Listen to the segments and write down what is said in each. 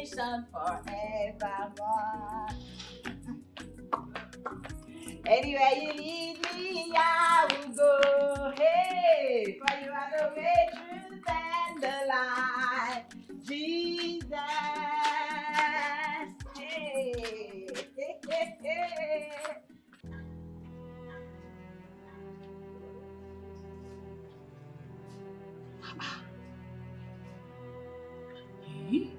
generation forevermore. Anywhere you lead me, I will go. Hey, for you are the way, truth, and the life. Jesus. Hey, hey, hey, hey. Hey?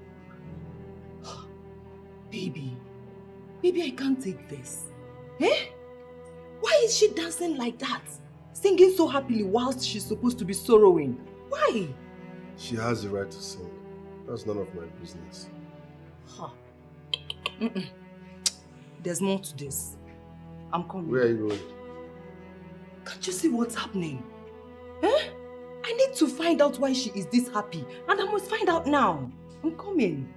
Baby, I can't take this. Eh? Why is she dancing like that? Singing so happily whilst she's supposed to be sorrowing. Why? She has the right to sing. That's none of my business. Huh. There's more to this. I'm coming. Where are you going? Can't you see what's happening? Eh? I need to find out why she is this happy. And I must find out now. I'm coming.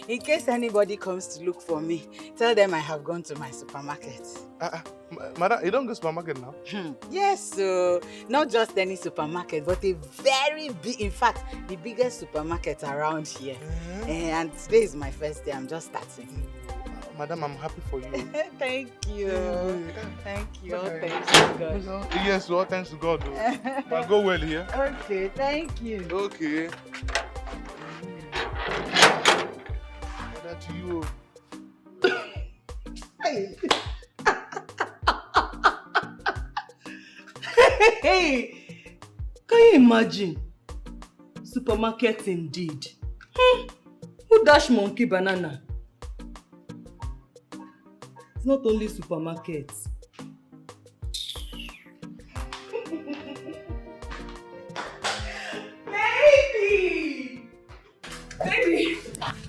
In case anybody comes to look for me, tell them I have gone to my supermarket. Madam, you don't go to supermarket now? Yes, so not just any supermarket, but a very big, in fact, the biggest supermarket around here. And today is my first day. I'm just starting. Madam, I'm happy for you. Thank you. Thank you. All Okay. thanks to God. Yes, all thanks to God. But go well here. Okay, thank you. Okay. That to you. Hey. Hey! Can you imagine? Supermarket indeed. Who dash monkey banana? It's not only supermarkets. Baby! Baby!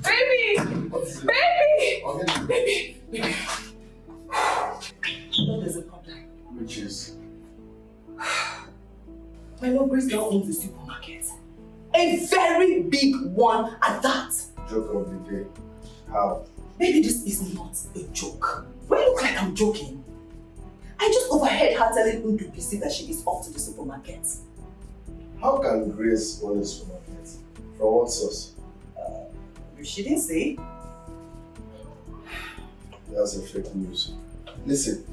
Baby! Baby! Baby! Baby! What is the problem? Which is? My Lord Grace now owns a supermarket. A very big one at that. Joke of the day. How? Baby, this is not a joke. Why you look like I'm joking? I just overheard her telling Ndupisi that she is off to the supermarket. How can Grace own a supermarket? From what source? She didn't say. That's a fake news. Listen,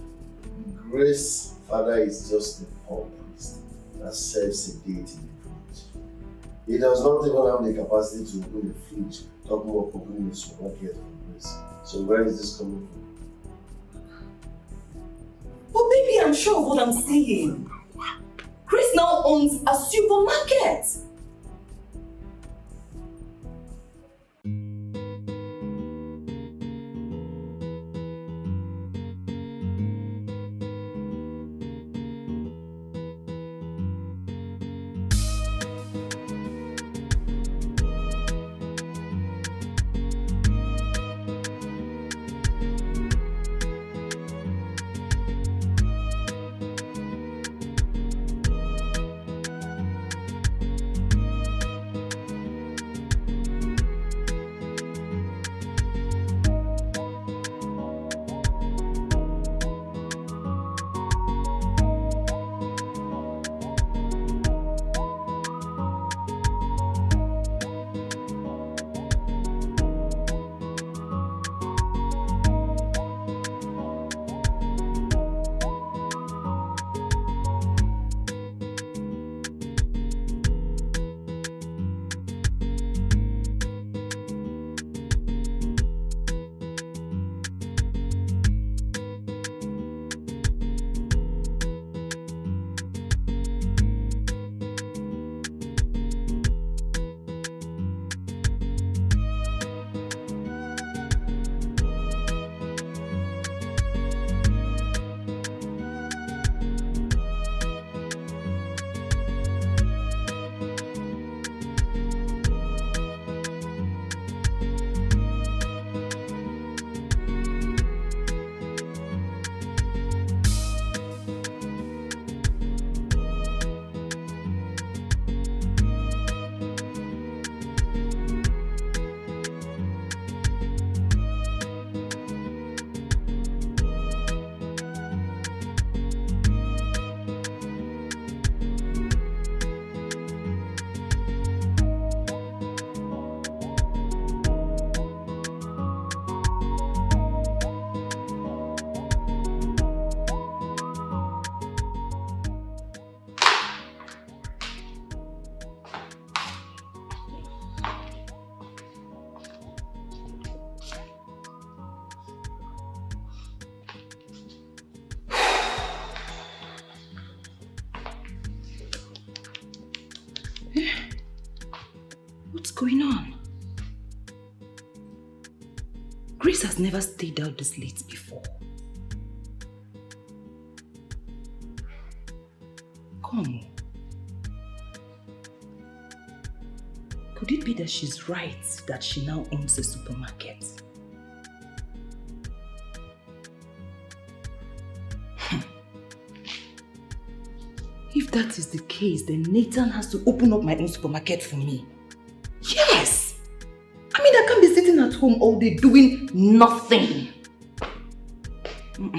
Grace's father is just a poor priest that serves a deity in the fridge. He does not even have the capacity to open the fridge, talk more of opening a supermarket for Grace. So where is this coming from? But baby, I'm sure of what I'm saying. Grace now owns a supermarket. going on? Grace has never stayed out this late before. Come on. Could it be that she's right that she now owns a supermarket? If that is the case, then Nathan has to open up my own supermarket for me. Yes! I mean, I can't be sitting at home all day doing nothing. I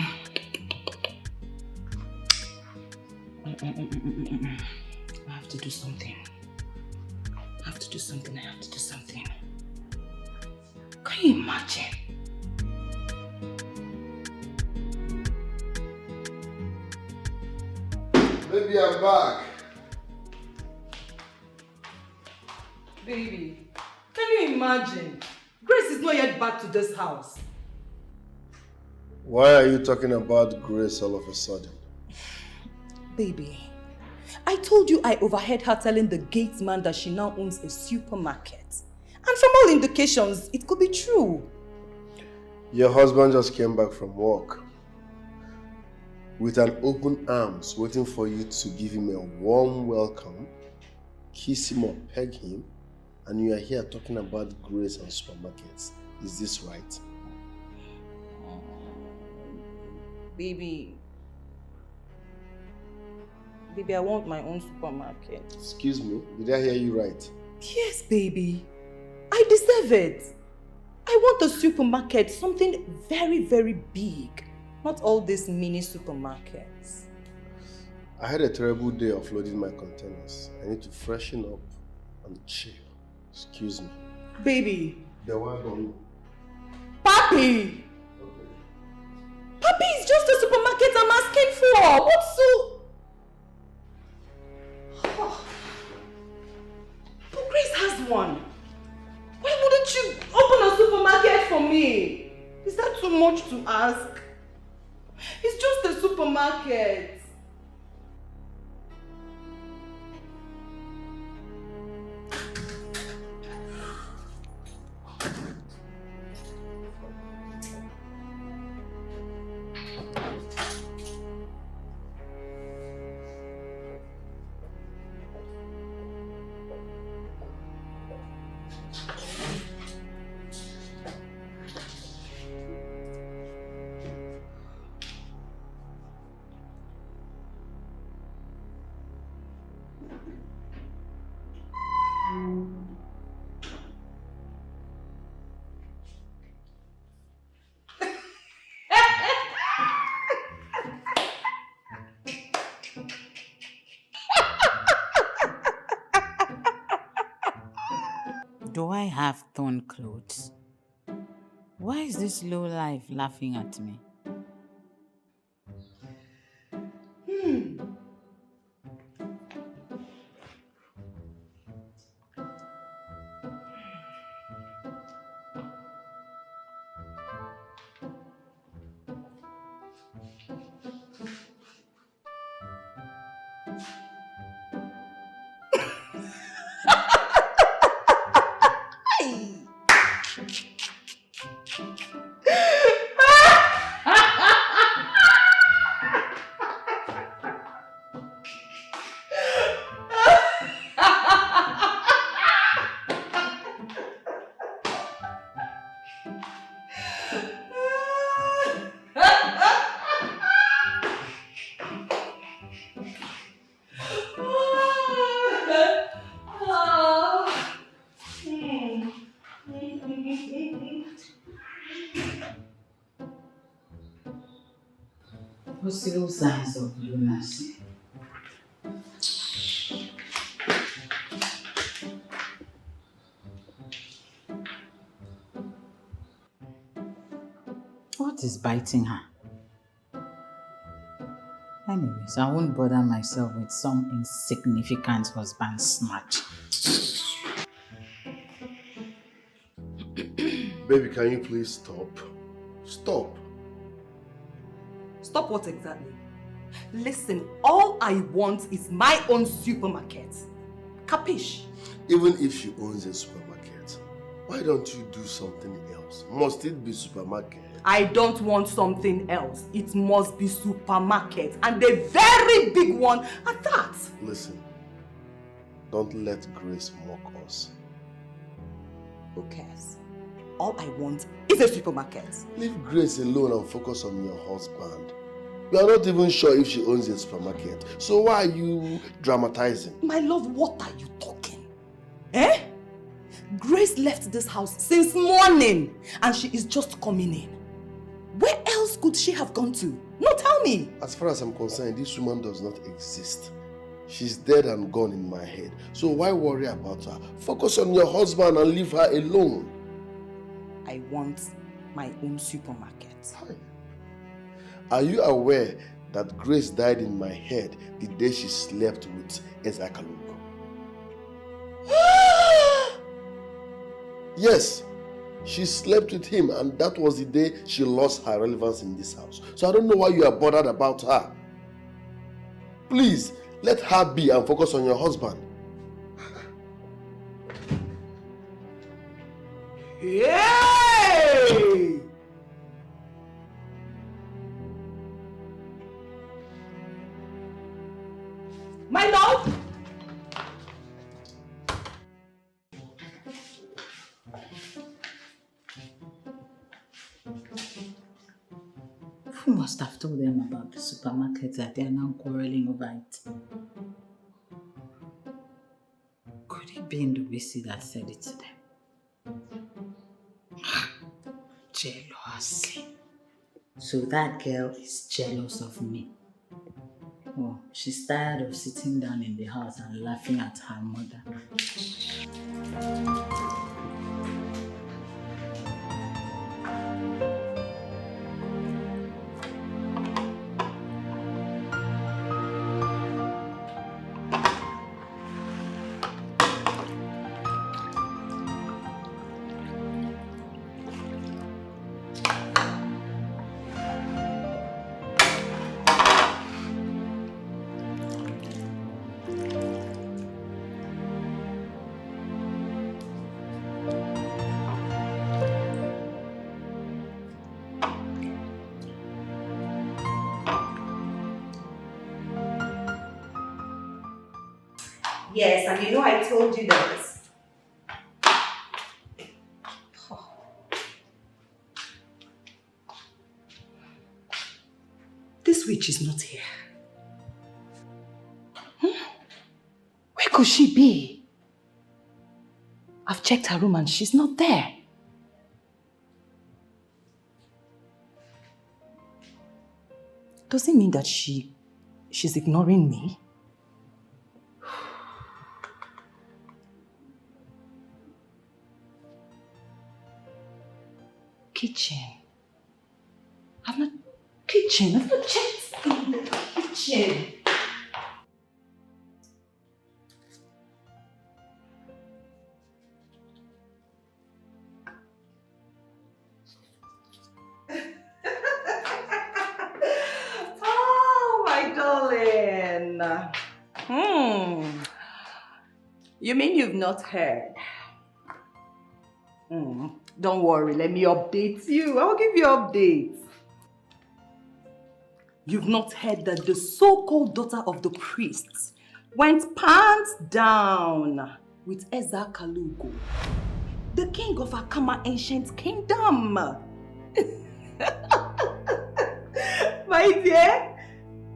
have to do something. I have to do something. Can you imagine? Baby, I'm back. Baby, can you imagine? Grace is not yet back to this house. Why are you talking about Grace all of a sudden? Baby, I told you I overheard her telling the gate man that she now owns a supermarket. And from all indications, it could be true. Your husband just came back from work with an open arms waiting for you to give him a warm welcome, kiss him or peg him, and you are here talking about Grace and supermarkets. Is this right? Baby, I want my own supermarket. Excuse me, did I hear you right? Yes, baby. I deserve it. I want a supermarket, something very, very big. Not all these mini supermarkets. I had a terrible day of loading my containers. I need to freshen up and chill. Excuse me. Baby. The wagon. Papi! Okay. Papi, it's just a supermarket I'm asking for. What's so... Oh. But Grace has one. Why wouldn't you open a supermarket for me? Is that too much to ask? It's just a supermarket. Do I have torn clothes? Why is this low life laughing at me? Possible signs of lunacy. What is biting her? Anyways, I won't bother myself with some insignificant husband snatch. Baby, can you please stop? Stop. Stop what exactly? Listen, all I want is my own supermarket. Capiche? Even if she owns a supermarket, why don't you do something else? Must it be supermarket? I don't want something else. It must be supermarket, and a very big one at that. Listen, don't let Grace mock us. Who cares? All I want is a supermarket. Leave Grace alone and focus on your husband. You are not even sure if she owns a supermarket. So why are you dramatizing? My love, what are you talking? Eh? Grace left this house since morning and she is just coming in. Where else could she have gone to? No, tell me. As far as I'm concerned, this woman does not exist. She's dead and gone in my head. So why worry about her? Focus on your husband and leave her alone. I want my own supermarket. Hi. Are you aware that Grace died in my head the day she slept with Ezakalugo? Yes, she slept with him and that was the day she lost her relevance in this house. So I don't know why you are bothered about her. Please, let her be and focus on your husband. Yay! My love! Who must have told them about the supermarket that they are now quarreling over it? Could it be Ndubisi that said it to them? Jealousy. So that girl is jealous of me. Oh, she's tired of sitting down in the house and laughing at her mother. Yes, and you know I told you that. This witch is not here. Where could she be? I've checked her room and she's not there. Does it mean that she's ignoring me? Kitchen. I've not checked in the kitchen. Oh, my darling. You mean you've not heard? Don't worry, let me update you. I'll give you updates. You've not heard that the so-called daughter of the priests went pants down with Ezakalugo, the king of Akama ancient kingdom. My dear,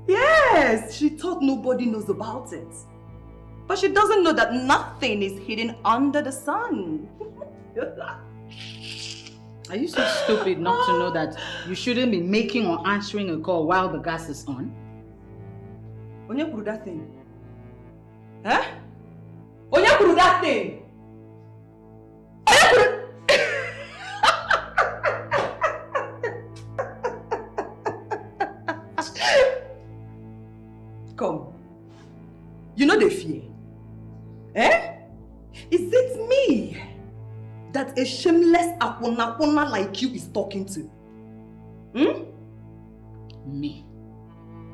yes, she thought nobody knows about it. But she doesn't know that nothing is hidden under the sun. Are you so stupid not to know that you shouldn't be making or answering a call while the gas is on? Onya kuru that thing? Huh? Onya kuru that thing? Onya kuru... Come. You know the fear? Eh? Is it me that a shameless akuna like you is talking to? Me?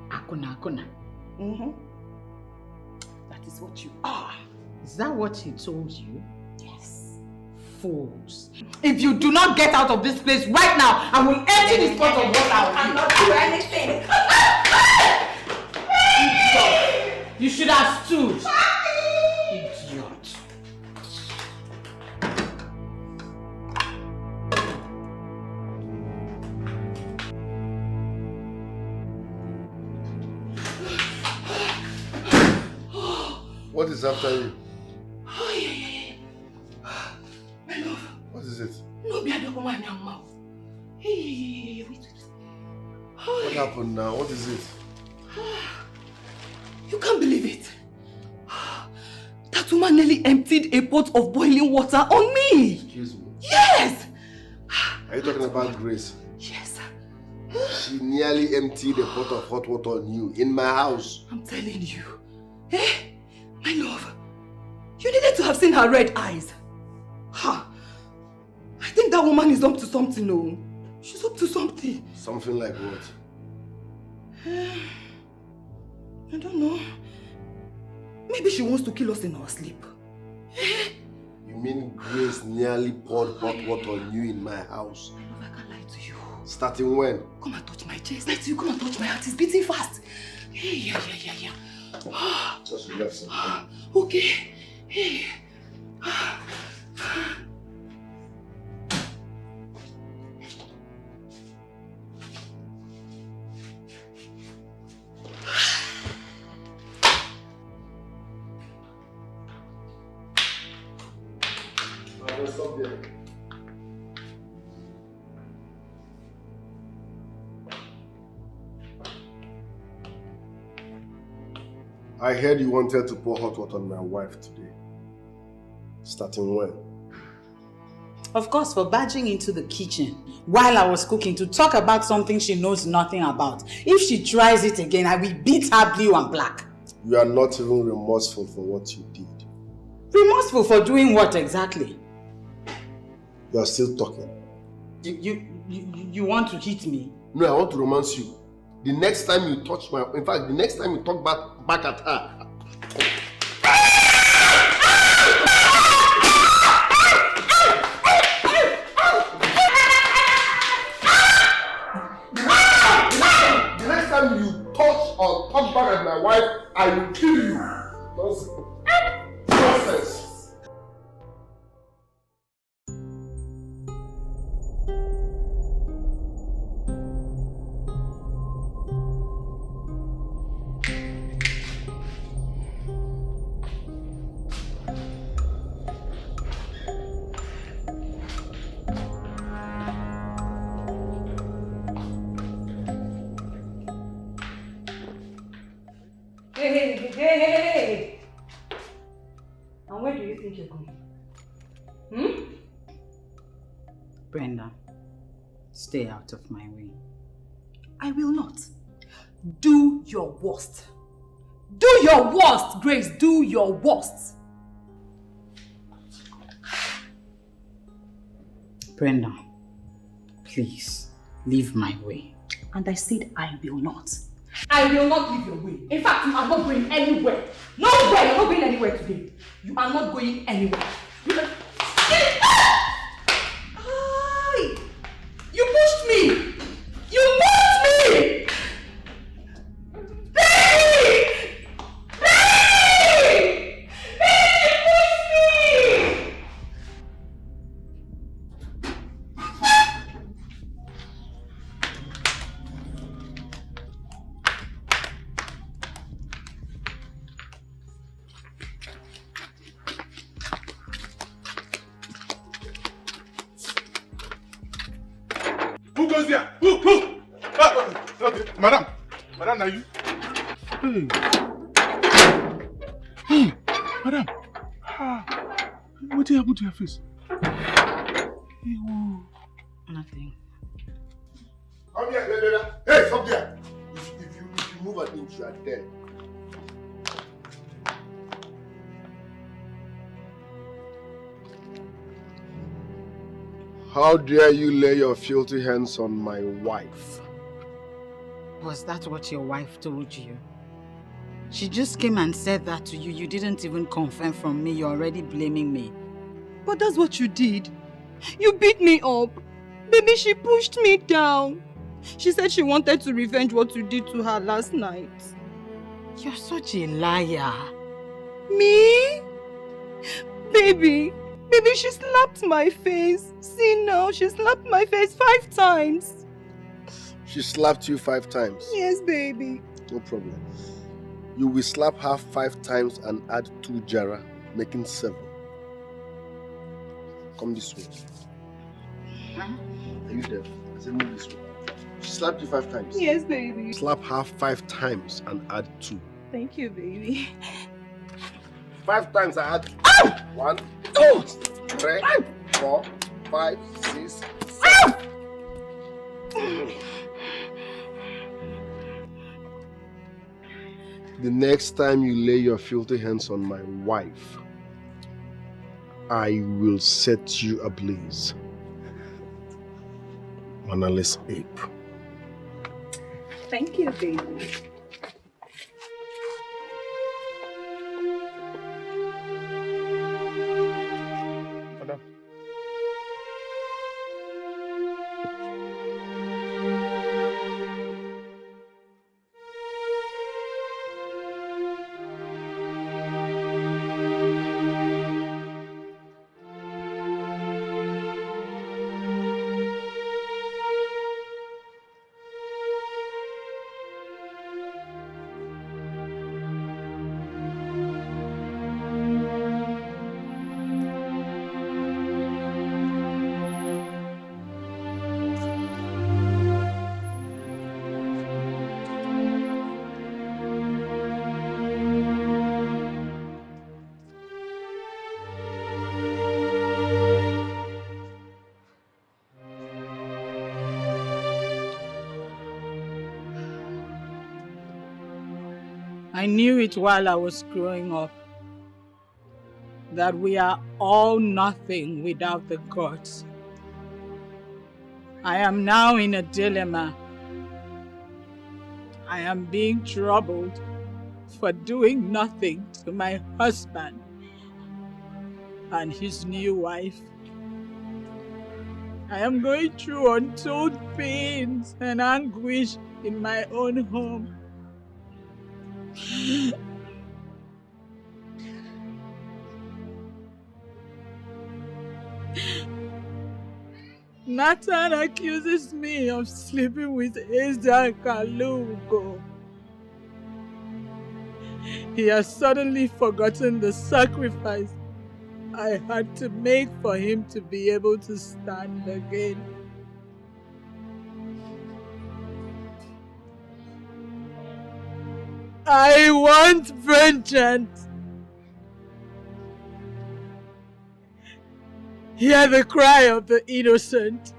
Akuna. That is what you are. Is that what he told you? Yes. Fools. If you do not get out of this place right now, I will empty this pot of water out. I'm not doing anything. You should have stood. Idiot. What is after you? Oh, yeah. My love. What is it? No, be a dog man now, mouth. Hey, wait. What happened now? What is it? You can't believe it. That woman nearly emptied a pot of boiling water on me. Excuse me. Yes. Are you talking about Grace? Yes. She nearly emptied a pot of hot water on you in my house. I'm telling you. Eh? My love. You needed to have seen her red eyes. Ha! I think that woman is up to something, no? She's up to something. Something like what? I don't know. Maybe she wants to kill us in our sleep. You mean Grace nearly poured hot water on you in my house? My love, I can't lie to you. Starting when? Come and touch my chest. Lie to you, come and touch my heart. It's beating fast. Yeah. Just relax. Okay. Hey. Stop there. I heard you wanted to pour hot water on my wife today. Starting when? Of course, for barging into the kitchen while I was cooking to talk about something she knows nothing about. If she tries it again, I will beat her blue and black. You are not even remorseful for what you did. Remorseful for doing what exactly? You are still talking. You want to hit me? No, I want to romance you. The next time you touch my... In fact, the next time you talk back at her... The next time you touch or talk back at my wife, I will kill you. Nonsense. Hey. And where do you think you're going? Brenda, stay out of my way. I will not. Do your worst. Do your worst, Grace. Do your worst. Brenda, please, leave my way. And I said I will not. I will not leave your way. In fact, you are not going anywhere. Nowhere. You're not going anywhere today. You are not going anywhere. You pushed me. You pushed me. Hey! Hey! Hey! You pushed me. Who goes there? Who? Okay. Madam, are you? Hey, madam. What happened to your face? Hey, whoa. Nothing. Come here, Brenda. Hey, stop there. If you move an inch, you are dead. How dare you lay your filthy hands on my wife? Was that what your wife told you? She just came and said that to you. You didn't even confirm from me. You're already blaming me. But that's what you did. You beat me up. Baby, she pushed me down. She said she wanted to revenge what you did to her last night. You're such a liar. Me? Baby, she slapped my face. See now, she slapped my face 5 times. She slapped you 5 times? Yes, baby. No problem. You will slap her 5 times and add 2 jara, making 7. Come this way. Huh? Are you deaf? I said move this way. She slapped you 5 times? Yes, baby. Slap her 5 times and add 2. Thank you, baby. 5 times I add 1, 2, 3, 4, 5, 6, 7. The next time you lay your filthy hands on my wife, I will set you ablaze. Mannerless ape. Thank you, baby. Madam. I knew it while I was growing up, that we are all nothing without the gods. I am now in a dilemma. I am being troubled for doing nothing to my husband and his new wife. I am going through untold pains and anguish in my own home. Nathan accuses me of sleeping with Ezra Kalugo. He has suddenly forgotten the sacrifice I had to make for him to be able to stand again. I want vengeance. Hear the cry of the innocent.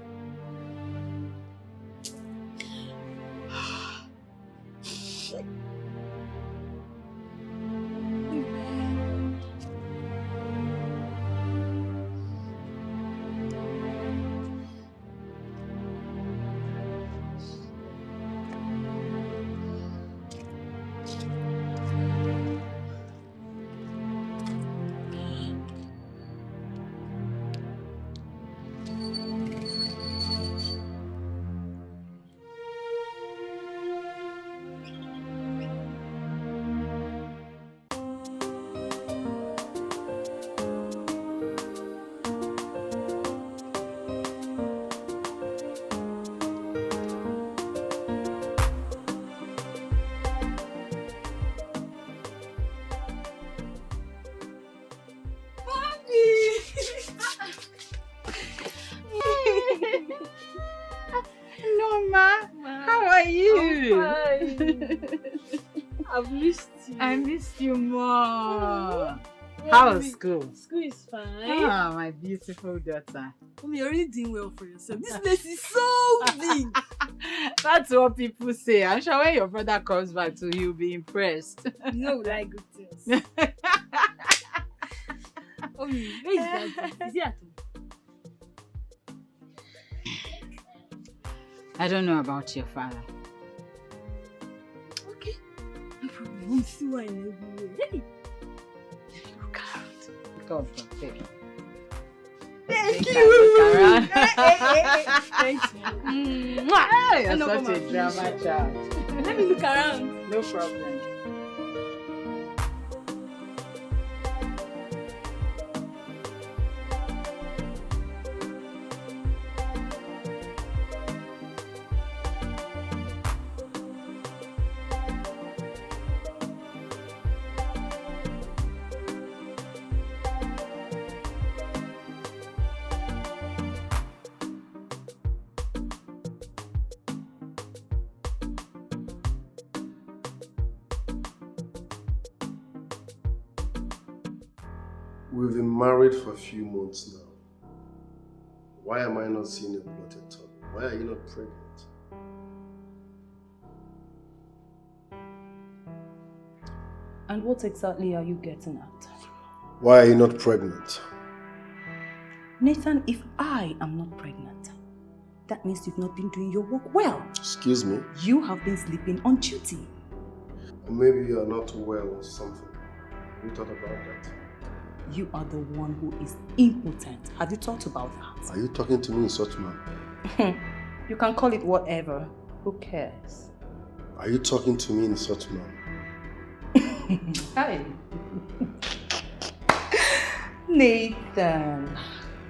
I've missed you. I missed you more. How was school? School is fine. Ah, my beautiful daughter. Mommy, you're really doing well for yourself. This place is so big. That's what people say. I'm sure when your brother comes back too, he'll be impressed. No, like good things. Mommy, where is Daddy? Is he at home? I don't know about your father. Okay. No problem. I'm still wine everywhere. Hey! Look around. God forbid. Thank Look you! around. Thanks. Mwah! Hey, you're I know such come a and drama finish. child. Let me look around. No problem. We've been married for a few months now. Why am I not seeing a blotted tummy? Why are you not pregnant? And what exactly are you getting at? Why are you not pregnant? Nathan, if I am not pregnant, that means you've not been doing your work well. Excuse me? You have been sleeping on duty. Or maybe you are not well or something. Have you thought about that? You are the one who is impotent. Have you thought about that? Are you talking to me in such manner? You can call it whatever. Who cares? Are you talking to me in such manner? Hi. Nathan.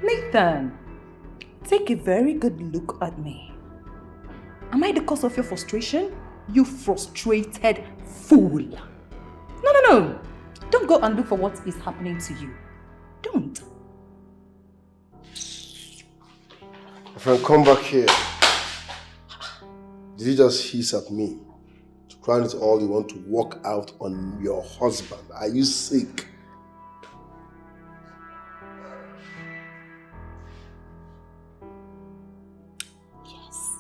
Nathan, take a very good look at me. Am I the cause of your frustration? You frustrated fool. No. Don't go and look for what is happening to you. Don't. My friend, come back here. Did you just hiss at me? To crown it all, you want to walk out on your husband. Are you sick? Yes.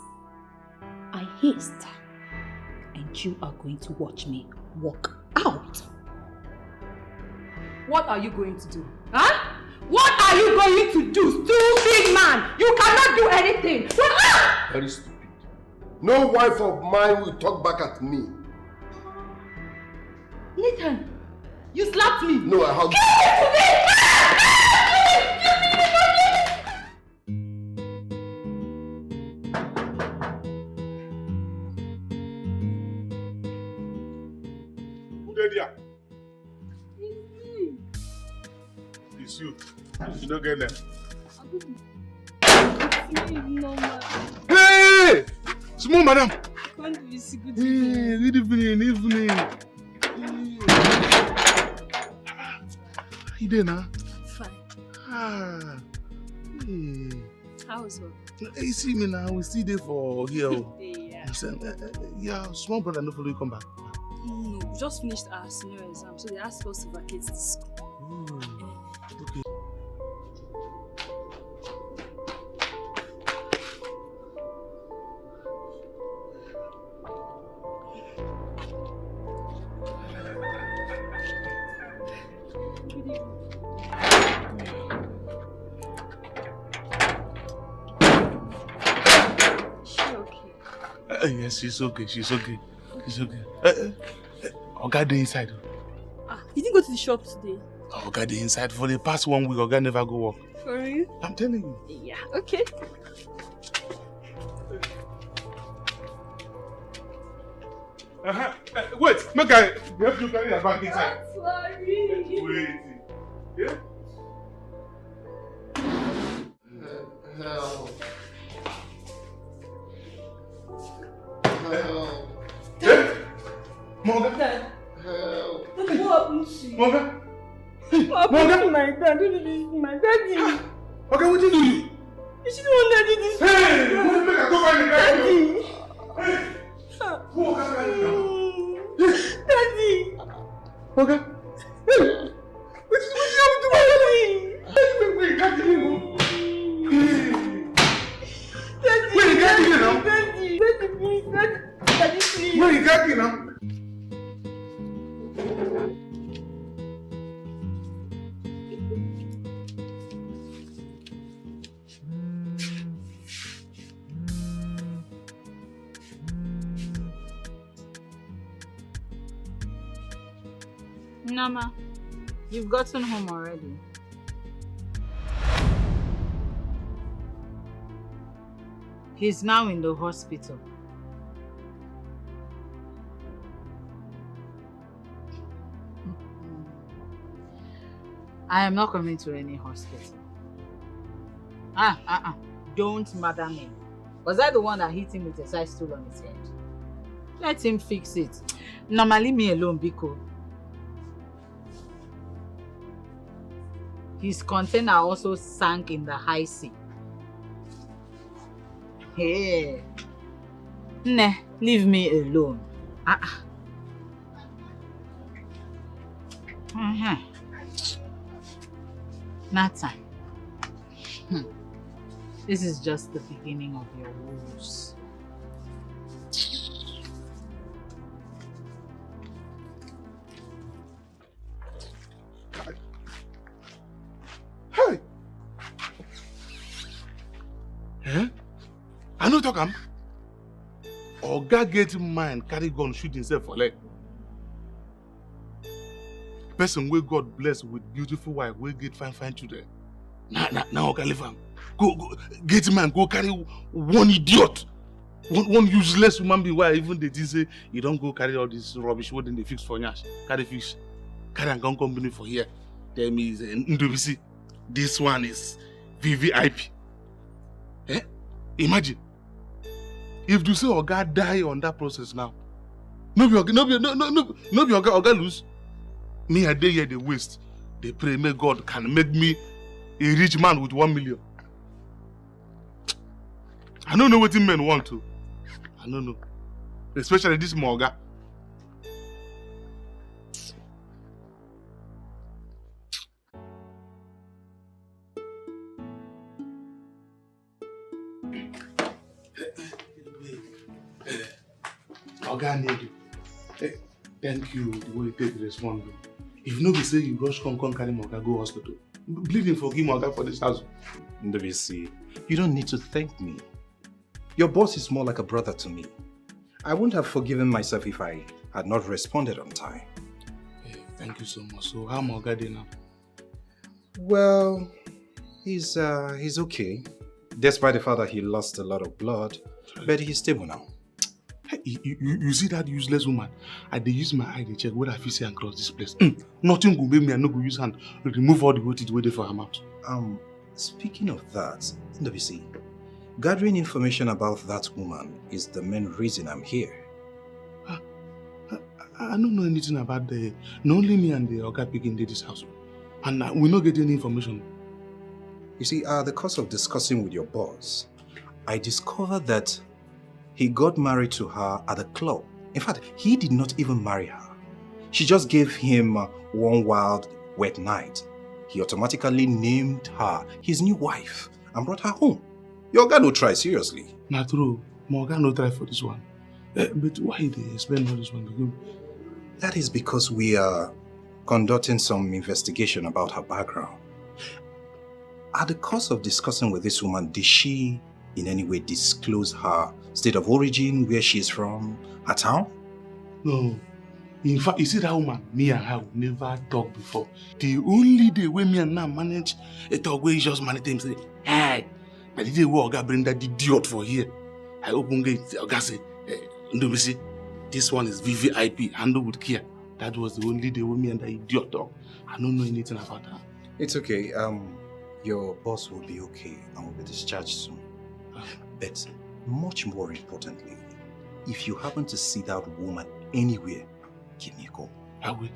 I hissed. And you are going to watch me walk out. What are you going to do? Huh? What are you going to do, stupid man? You cannot do anything. Very stupid. No wife of mine will talk back at me. Nathan, you slapped me. No, I hugged Who did ya? It's you. You don't get them. Hey! Small madam. Can't be so good. Hey, good evening. You there now? Fine. Ah. Hey. How's work? You see me now, we still there for here. Yeah. Yeah, small brother, no follow you come back. No, we just finished our senior exam, so they asked us to vacate the school. Oh, okay. Yes, she's okay. Oga dey inside. You didn't go to the shop today? Oga dey inside. For the past 1 week, Oga never go work. For real? I'm telling you. Yeah, okay. Wait, make I help you carry your bag inside. Sorry. Wait. Yeah? Help. Yeah? Moga? Help. What happened to you? Moga? What happened to my dad? What did you do to my daddy? Okay, what did you do? You shouldn't want daddy this. Hey! Wait, make I go find the guy. Daddy. Hey! Who Oga carry you now? Daddy. Oga? Hey! What you do? Wait, you can't give me. Daddy. Wait, you can't give me now? Daddy, please. Daddy, please. Wait, you can't give me now? Nama, you've gotten home already. He's now in the hospital. I am not coming to any hospital. Don't mother me. Was I the one that hit him with a side stool on his head? Let him fix it. Nama, leave me alone, Biko. His container also sank in the high sea. Hey. Nah, leave me alone. Nathan. This is just the beginning of your woes. Hey! Eh? I know talk am. Oga get mind, carry gun, shoot himself for leg. Person wey God bless with beautiful wife, wey get fine children. Now Oga leave am. Go get man, go carry one idiot. One useless human being why even they did say you don't go carry all this rubbish wey dem dey fix for nyash. Carry fish. Carry and gun company for here. Tell me is NWC. This one is VVIP. Eh? Imagine. If you say Oga die on that process now, no be Oga lose. Me a day here they waste. They pray may God can make me a rich man with 1 million. I don't know what men want to. I don't know. Especially this Oga. Oga need you. Thank you the way you take respond. If you know say you rush come carry Oga go hospital, believe him forgive Oga for this house. NWC, you don't need to thank me. Your boss is more like a brother to me. I wouldn't have forgiven myself if I had not responded on time. Hey, thank you so much. So how Oga dey now? Well, he's okay. Despite the fact that he lost a lot of blood, but he's stable now. Hey, you see that useless woman? I dey use my eye to check whether I fit see and cross this place. Nothing go make me, I no go use hand remove all the weight wey dey for her mouth. Speaking of that, NWC, gathering information about that woman is the main reason I'm here. I don't know anything about the. No, only me and the Oga picking this house, and we no get any information. You see, the course of discussing with your boss, I discovered that he got married to her at a club. In fact, he did not even marry her. She just gave him one wild, wet night. He automatically named her his new wife and brought her home. Your guy no try, seriously. Not true. My Oga no try for this one. But why they explain all this one to you? That is because we are conducting some investigation about her background. At the course of discussing with this woman, did she in any way disclose her state of origin, where she is from, her town? No. In fact, you see that woman, me and her would never talk before. The only day when me and her manage a talk where he just manage him say, hey, I did where Oga bring that idiot for here. I open gate, Oga say, NWC, this one is VVIP, handle with care. That was the only day when me and that idiot talk. I don't know anything about her. It's okay. Your boss will be okay and will be discharged soon. But much more importantly, if you happen to see that woman anywhere, give me a call. I will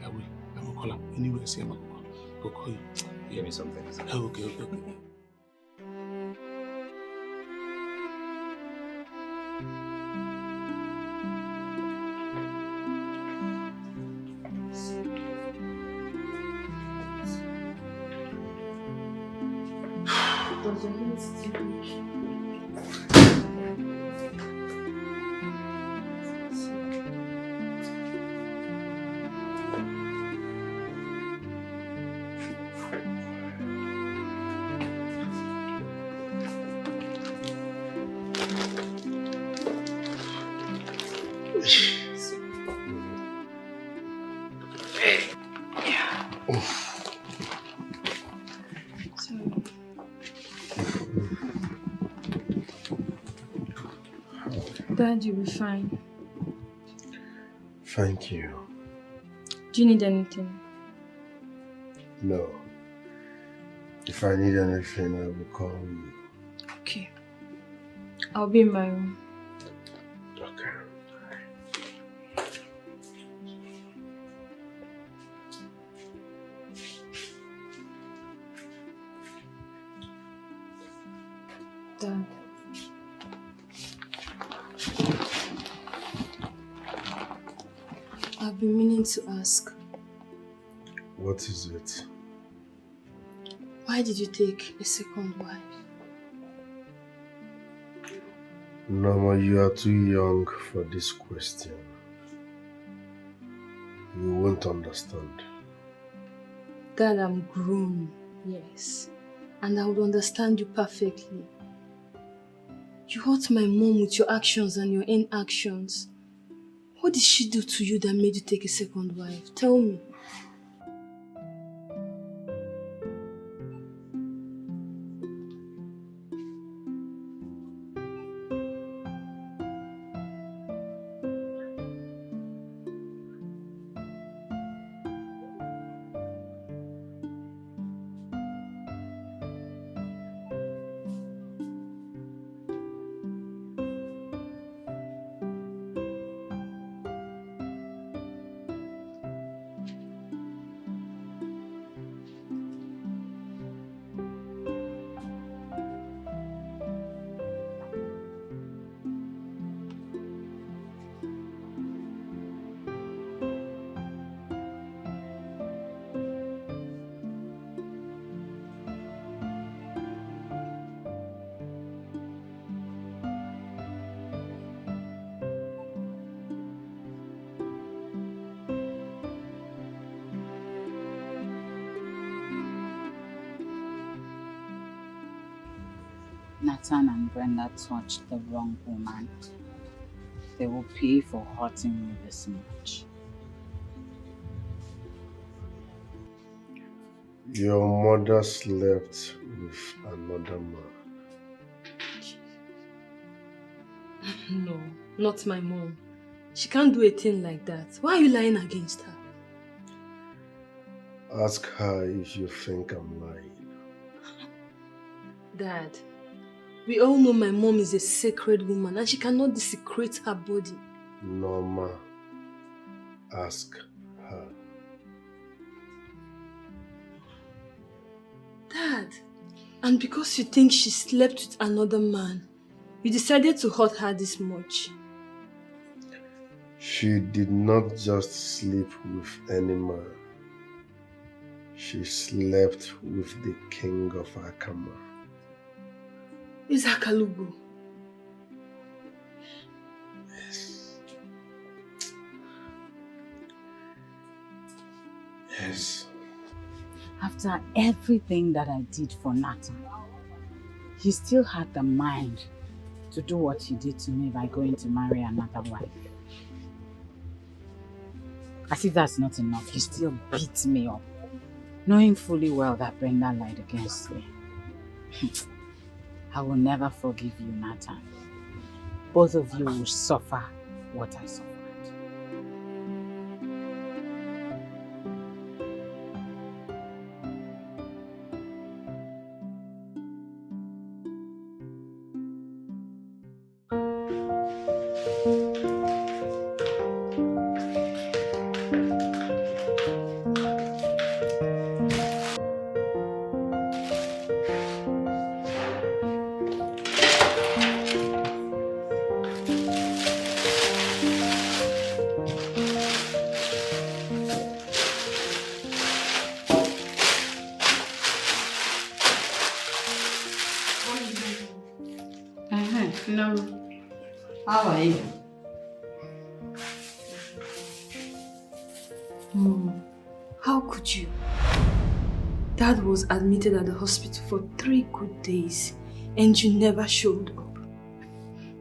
call her. Anywhere I see him, I'll call you. Give me something. Okay. Sorry. Dad, you'll be fine. Thank you. Do you need anything? No. If I need anything, I will call you. Okay. I'll be in my room. Okay. Dad. I've been meaning to ask. What is it? Why did you take a second wife? Norma, you are too young for this question. You won't understand. Dad, I'm grown, yes. And I would understand you perfectly. You hurt my mom with your actions and your inactions. What did she do to you that made you take a second wife? Tell me. Nathan and Brenda touched the wrong woman. They will pay for hurting me this much. Your mother slept with another man. No, not my mom. She can't do a thing like that. Why are you lying against her? Ask her if you think I'm lying. Dad, we all know my mom is a sacred woman and she cannot desecrate her body. Norma, ask her. Dad, and because you think she slept with another man, you decided to hurt her this much. She did not just sleep with any man. She slept with the king of Akama. Is Akalubu? Yes. Yes. After everything that I did for Nathan, he still had the mind to do what he did to me by going to marry another wife. As if that's not enough, he still beats me up, knowing fully well that Brenda lied against me. I will never forgive you, Nathan. Both of you will suffer what I suffered. No. How are you? Mom, how could you? Dad was admitted at the hospital for 3 good days and you never showed up.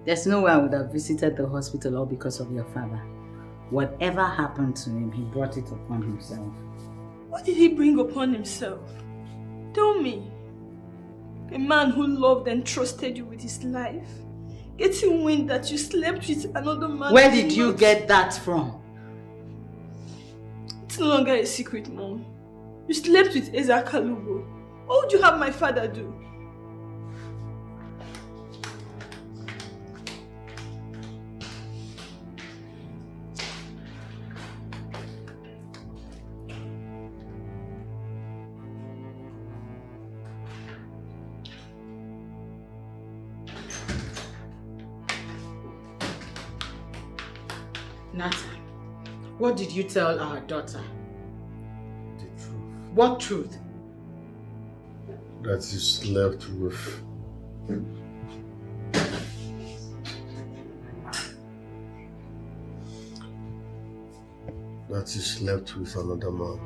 There's no way I would have visited the hospital all because of your father. Whatever happened to him, he brought it upon himself. What did he bring upon himself? Tell me. A man who loved and trusted you with his life, getting wind that you slept with another man. Where did you get that from? It's no longer a secret, Mom. You slept with Eza Kalugo. What would you have my father do? Nathan, what did you tell our daughter? The truth. What truth? That you slept with. That you slept with another man.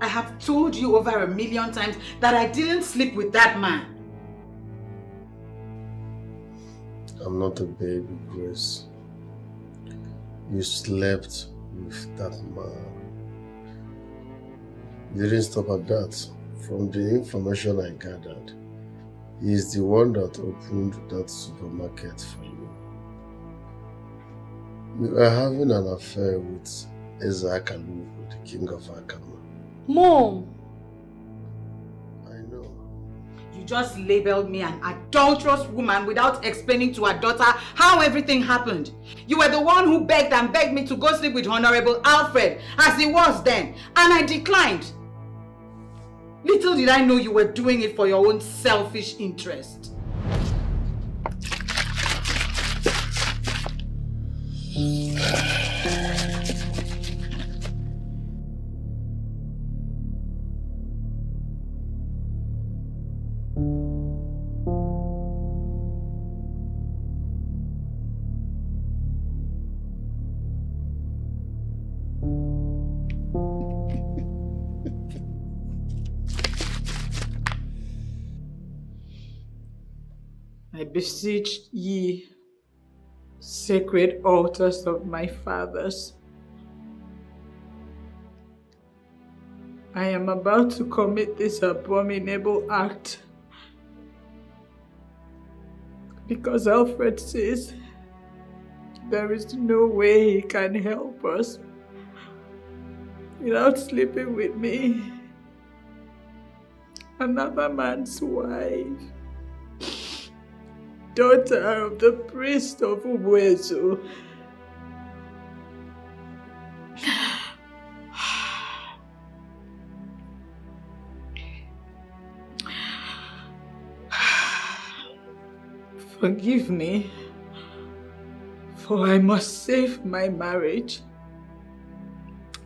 I have told you over 1,000,000 times that I didn't sleep with that man. I'm not a baby, Grace. You slept with that man. You didn't stop at that. From the information I gathered, he is the one that opened that supermarket for you. You are having an affair with Eza Kalugo, the king of Akama. Mom! I know. You just labeled me an adulterous woman without explaining to her daughter how everything happened. You were the one who begged and begged me to go sleep with Honorable Alfred, as he was then, and I declined. Little did I know you were doing it for your own selfish interest. I beseech ye, sacred altars of my fathers. I am about to commit this abominable act because Alfred says there is no way he can help us without sleeping with me, another man's wife, daughter of the priest of Uwezu. Forgive me, for I must save my marriage.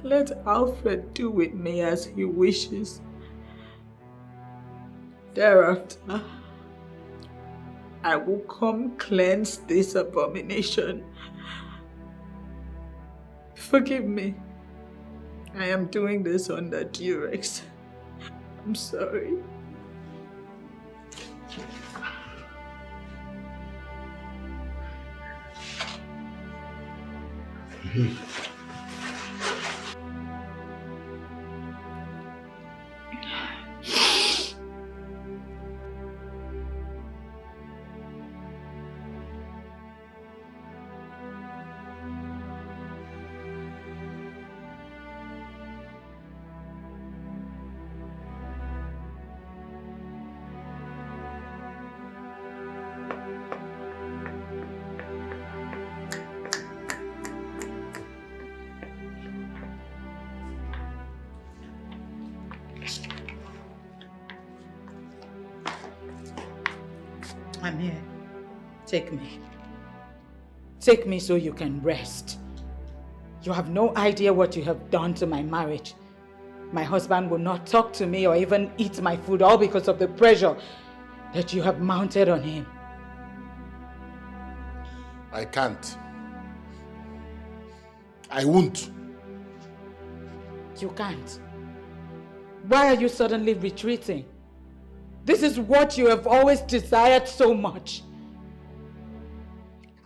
Let Alfred do with me as he wishes. Thereafter, I will come cleanse this abomination. Forgive me. I am doing this under duress. I'm sorry. I'm here. Take me. Take me so you can rest. You have no idea what you have done to my marriage. My husband will not talk to me or even eat my food, all because of the pressure that you have mounted on him. I can't. I won't. You can't. Why are you suddenly retreating? This is what you have always desired so much.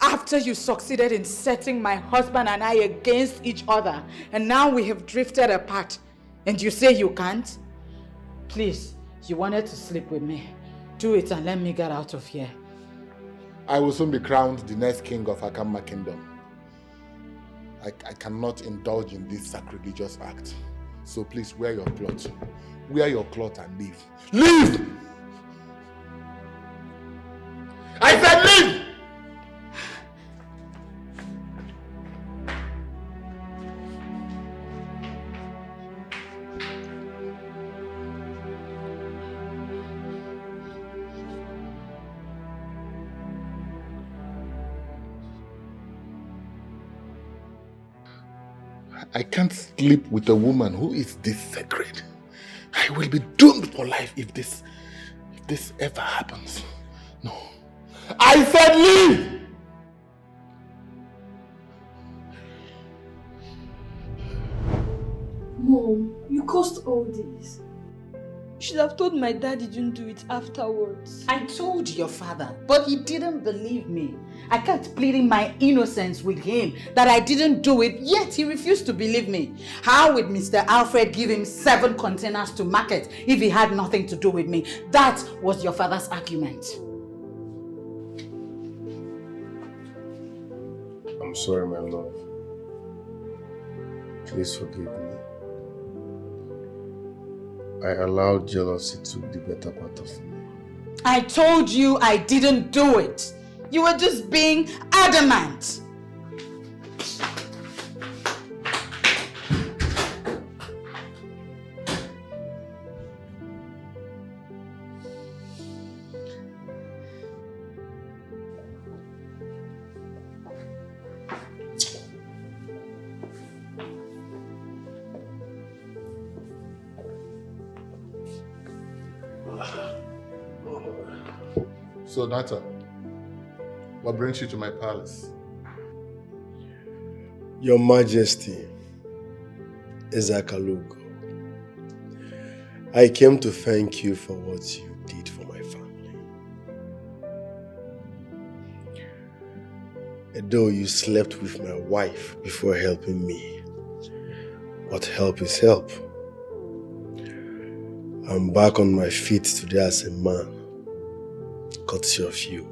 After you succeeded in setting my husband and I against each other, and now we have drifted apart, And you say you can't? Please, you wanted to sleep with me. Do it and let me get out of here. I will soon be crowned the next king of Akamma Kingdom. I cannot indulge in this sacrilegious act. So please wear your cloth. Wear your cloth and leave. Leave! I said leave! I can't sleep with a woman who is this sacred. I will be doomed for life if this ever happens. No. I said leave! Mom, you caused all this. You should have told my dad you didn't do it afterwards. I told your father, but he didn't believe me. I kept pleading my innocence with him that I didn't do it, yet he refused to believe me. How would Mr. Alfred give him 7 containers to market if he had nothing to do with me? That was your father's argument. I'm sorry, my love. Please forgive me. I allowed jealousy to be the better part of me. I told you I didn't do it. You were just being adamant. So, Nata, what brings you to my palace? Your Majesty, Ezakalugo, I came to thank you for what you did for my family. Though you slept with my wife before helping me, but help is help. I'm back on my feet today as a man, courtesy of you.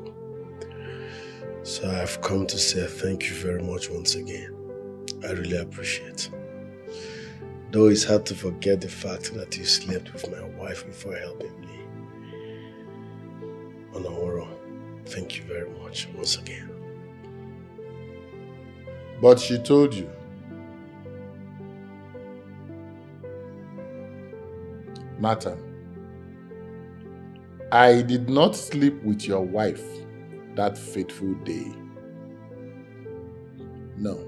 So I've come to say thank you very much once again. I really appreciate it. Though it's hard to forget the fact that you slept with my wife before helping me. Onaworo, thank you very much once again. But she told you. Nathan, I did not sleep with your wife that fateful day. No.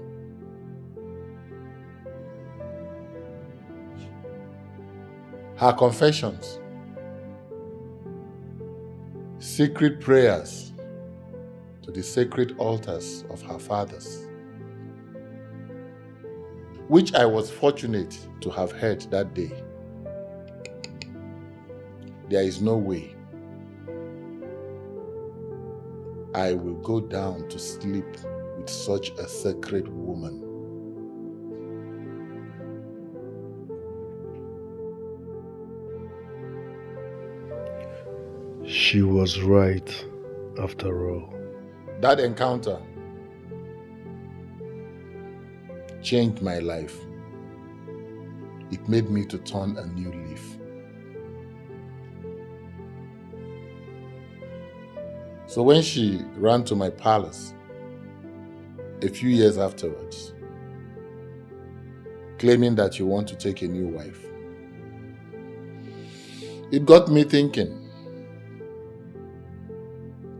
Her confessions, secret prayers to the sacred altars of her fathers, which I was fortunate to have heard that day. There is no way I will go down to sleep with such a sacred woman. She was right, after all. That encounter changed my life. It made me to turn a new leaf. So when she ran to my palace a few years afterwards, claiming that you want to take a new wife, it got me thinking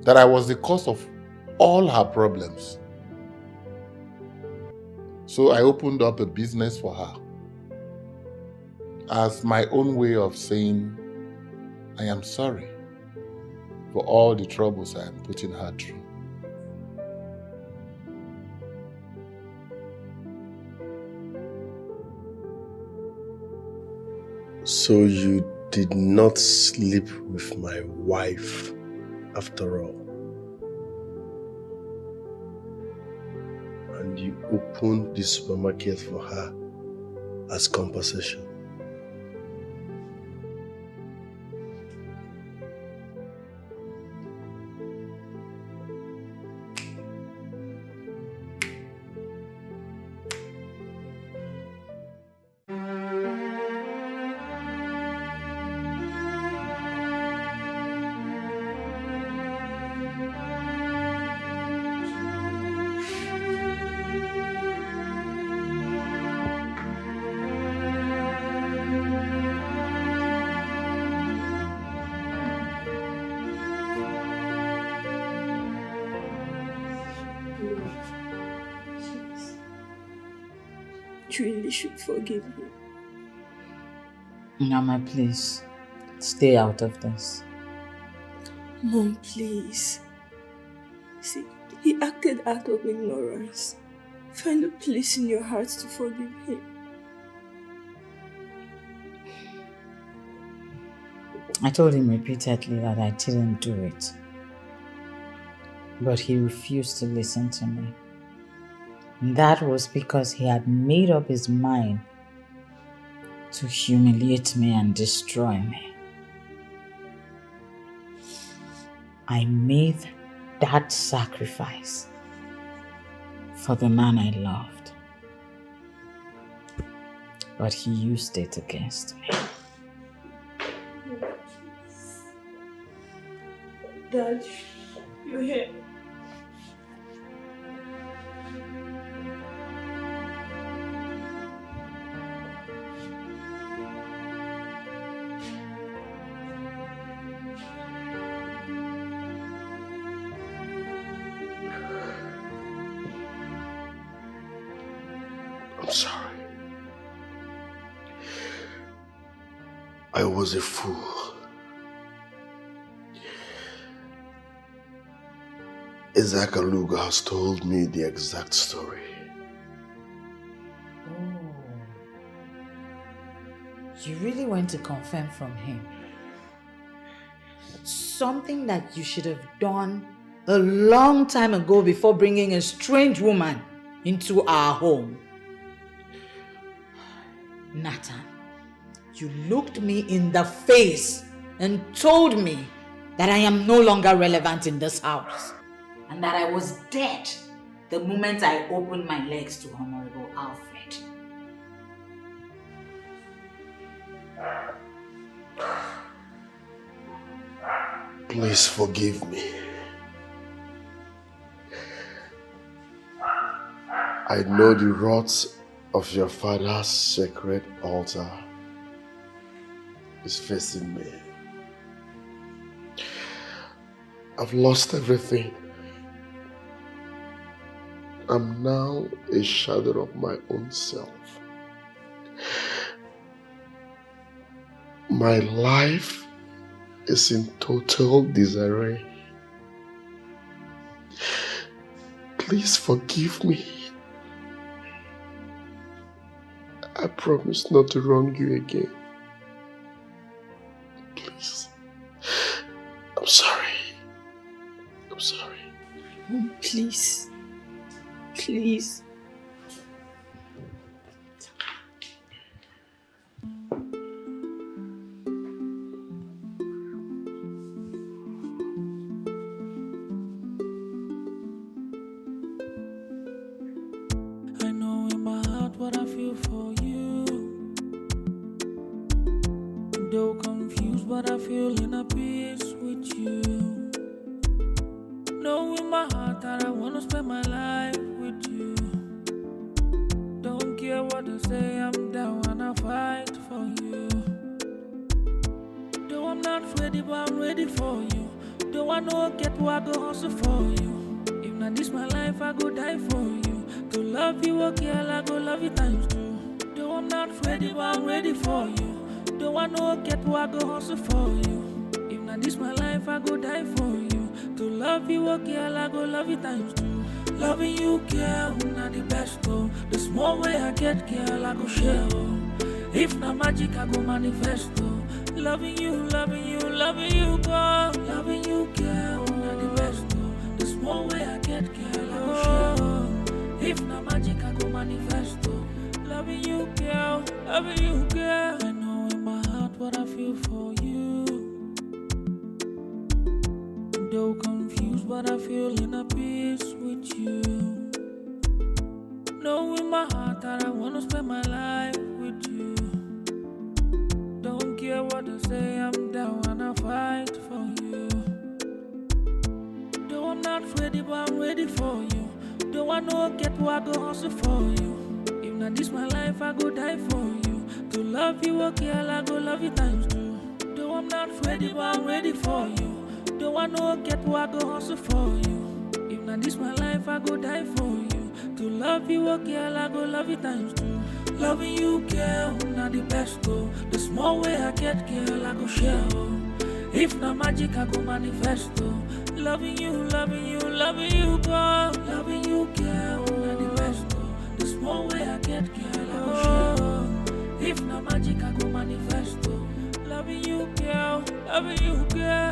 that I was the cause of all her problems. So I opened up a business for her as my own way of saying, I am sorry for all the troubles I am putting her through. So you did not sleep with my wife after all? And you opened the supermarket for her as compensation? really should forgive him. Mama, please, stay out of this. Mom, please. See, he acted out of ignorance. Find a place in your heart to forgive him. I told him repeatedly that I didn't do it. But he refused to listen to me. And that was because he had made up his mind to humiliate me and destroy me. I made that sacrifice for the man I loved. But he used it against me. Dad, you're here. I'm sorry. I was a fool. Isaac Aluga has told me the exact story. Oh. You really went to confirm from him. Something that you should have done a long time ago before bringing a strange woman into our home. Nathan, you looked me in the face and told me that I am no longer relevant in this house and that I was dead the moment I opened my legs to Honorable Alfred. Please forgive me. I know the wrath of your father's sacred altar is facing me. I've lost everything. I'm now a shadow of my own self. My life is in total disarray. Please forgive me. I promise not to wrong you again. Please. I'm sorry. I'm sorry. Mom, please. Please. I know in my heart what I feel for you. Though confused, but I feel in a peace with you. Know in my heart that I wanna spend my life with you. Don't care what they say, I'm down and I fight for you. Though I'm not ready, but I'm ready for you. Though I know get what I go hustle for you. If not this my life, I go die for you. To love you, okay, I go love you times two. Though I'm not ready, but I'm ready for you. Though I know get what I go hustle for you. If not this my life, I go die for you. To love you, okay, I go love you times two. Loving you, girl, not the best, though. The small way I get, girl, I go share, oh. If not magic, I go manifest, oh. Loving you, loving you, loving you, girl. Loving you, girl, not the best, though. The small way I get, girl, I go share, oh. If not magic, I go manifest, oh. Loving you, girl, loving you, girl. I know in my heart what I feel for you. Though confused, but I feel in a peace with you. Know in my heart that I wanna spend my life with you. Don't care what they say, I'm down and I fight for you. Though I'm not ready, but I'm ready for you. Though I know get what I go hustle for you. If not this my life, I go die for you. To love you, okay, I go love you times two. Though I'm not ready, but I'm ready for you. Though I know get what I go hustle for you. If not this my life, I go die for you. To love you, okay, I go love you times two. Loving you, girl, not the best, oh. The small way I get, girl, I go share, oh. If not magic, I go manifesto. Loving you, loving you, loving you, girl. Loving you, girl, not the best, oh. The small way I get, girl, I go share. If not magic, I go manifesto. Loving you, girl, loving you, girl.